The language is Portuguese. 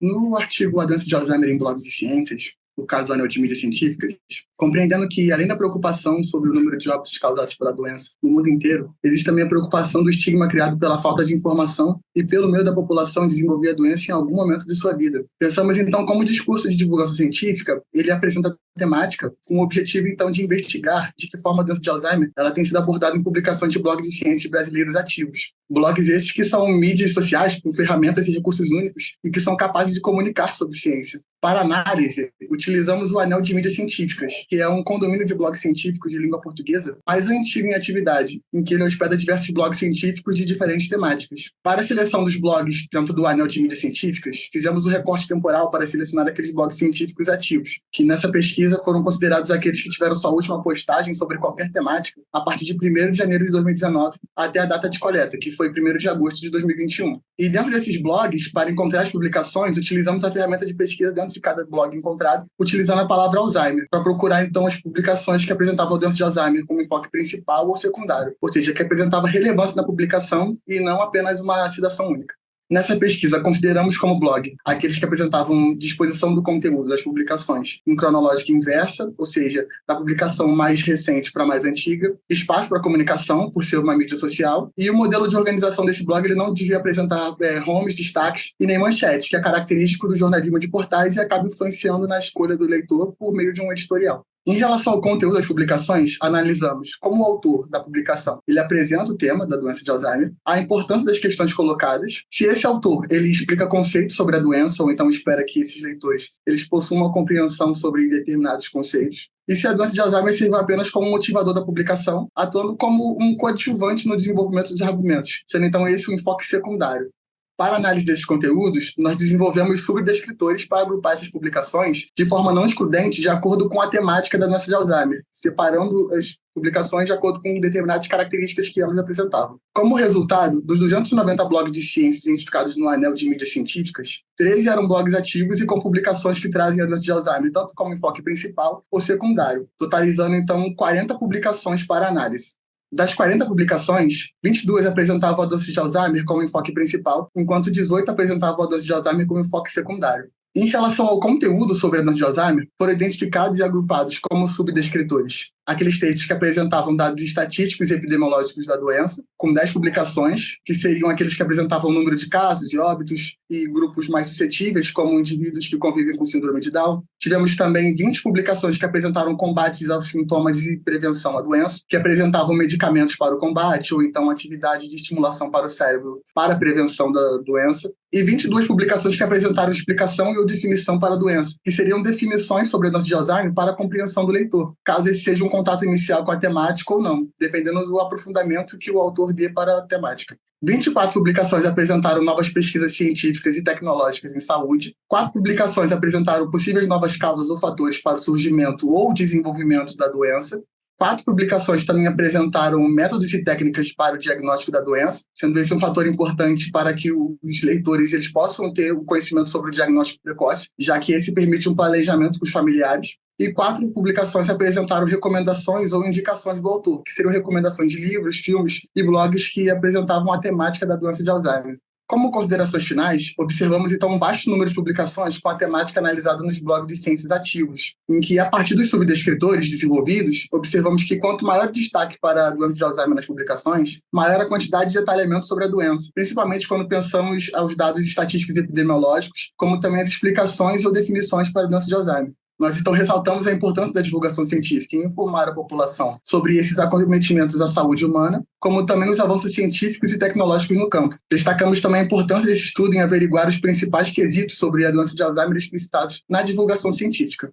No artigo A Doença de Alzheimer em Blogs e Ciências, o caso do anel de mídias científicas, compreendendo que, além da preocupação sobre o número de óbitos causados pela doença no mundo inteiro, existe também a preocupação do estigma criado pela falta de informação e pelo medo da população desenvolver a doença em algum momento de sua vida. Pensamos, então, como o discurso de divulgação científica, ele apresenta a temática com o objetivo, então, de investigar de que forma a doença de Alzheimer ela tem sido abordada em publicações de blogs de ciências brasileiros ativos. Blogs esses que são mídias sociais com ferramentas e recursos únicos e que são capazes de comunicar sobre ciência. Para análise, utilizamos o Anel de Mídias Científicas, que é um condomínio de blogs científicos de língua portuguesa mais antigo em atividade, em que ele hospeda diversos blogs científicos de diferentes temáticas. Para a seleção dos blogs dentro do Anel de Mídias Científicas, fizemos o recorte temporal para selecionar aqueles blogs científicos ativos, que nessa pesquisa foram considerados aqueles que tiveram sua última postagem sobre qualquer temática a partir de 1º de janeiro de 2019 até a data de coleta, que foi 1º de agosto de 2021. E dentro desses blogs, para encontrar as publicações, utilizamos a ferramenta de pesquisa dentro de cada blog encontrado, utilizando a palavra Alzheimer, para procurar, então, as publicações que apresentavam a doença de Alzheimer como enfoque principal ou secundário, ou seja, que apresentava relevância na publicação e não apenas uma citação única. Nessa pesquisa, consideramos como blog aqueles que apresentavam disposição do conteúdo das publicações em cronológica inversa, ou seja, da publicação mais recente para a mais antiga, espaço para comunicação, por ser uma mídia social, e o modelo de organização desse blog ele não devia apresentar homes, destaques e nem manchetes, que é característico do jornalismo de portais e acaba influenciando na escolha do leitor por meio de um editorial. Em relação ao conteúdo das publicações, analisamos como o autor da publicação ele apresenta o tema da doença de Alzheimer, a importância das questões colocadas, se esse autor ele explica conceitos sobre a doença ou então espera que esses leitores eles possuam uma compreensão sobre determinados conceitos, e se a doença de Alzheimer serve apenas como motivador da publicação, atuando como um coadjuvante no desenvolvimento dos argumentos, sendo então esse um enfoque secundário. Para a análise desses conteúdos, nós desenvolvemos subdescritores para agrupar essas publicações de forma não excludente de acordo com a temática da doença de Alzheimer, separando as publicações de acordo com determinadas características que elas apresentavam. Como resultado, dos 290 blogs de ciências identificados no Anel de Mídias Científicas, 13 eram blogs ativos e com publicações que trazem a doença de Alzheimer tanto como enfoque principal ou secundário, totalizando então 40 publicações para análise. Das 40 publicações, 22 apresentavam a doença de Alzheimer como enfoque principal, enquanto 18 apresentavam a doença de Alzheimer como enfoque secundário. Em relação ao conteúdo sobre a doença de Alzheimer, foram identificados e agrupados como subdescritores aqueles textos que apresentavam dados estatísticos e epidemiológicos da doença, com 10 publicações, que seriam aqueles que apresentavam o número de casos e óbitos e grupos mais suscetíveis, como indivíduos que convivem com síndrome de Down. Tivemos também 20 publicações que apresentaram combates aos sintomas e prevenção à doença, que apresentavam medicamentos para o combate ou então atividade de estimulação para o cérebro para a prevenção da doença. E 22 publicações que apresentaram explicação ou definição para a doença, que seriam definições sobre a doença de Alzheimer para a compreensão do leitor, caso esse seja um contato inicial com a temática ou não, dependendo do aprofundamento que o autor dê para a temática. 24 publicações apresentaram novas pesquisas científicas e tecnológicas em saúde. 4 publicações apresentaram possíveis novas causas ou fatores para o surgimento ou desenvolvimento da doença. 4 publicações também apresentaram métodos e técnicas para o diagnóstico da doença, sendo esse um fator importante para que os leitores eles possam ter um conhecimento sobre o diagnóstico precoce, já que esse permite um planejamento com os familiares. E 4 publicações apresentaram recomendações ou indicações do autor, que seriam recomendações de livros, filmes e blogs que apresentavam a temática da doença de Alzheimer. Como considerações finais, observamos então um vasto número de publicações com a temática analisada nos blogs de ciências ativos, em que, a partir dos subdescritores desenvolvidos, observamos que quanto maior o destaque para a doença de Alzheimer nas publicações, maior a quantidade de detalhamento sobre a doença, principalmente quando pensamos aos dados estatísticos e epidemiológicos, como também as explicações ou definições para a doença de Alzheimer. Nós, então, ressaltamos a importância da divulgação científica em informar a população sobre esses acometimentos à saúde humana, como também os avanços científicos e tecnológicos no campo. Destacamos também a importância desse estudo em averiguar os principais quesitos sobre a doença de Alzheimer explicitados na divulgação científica.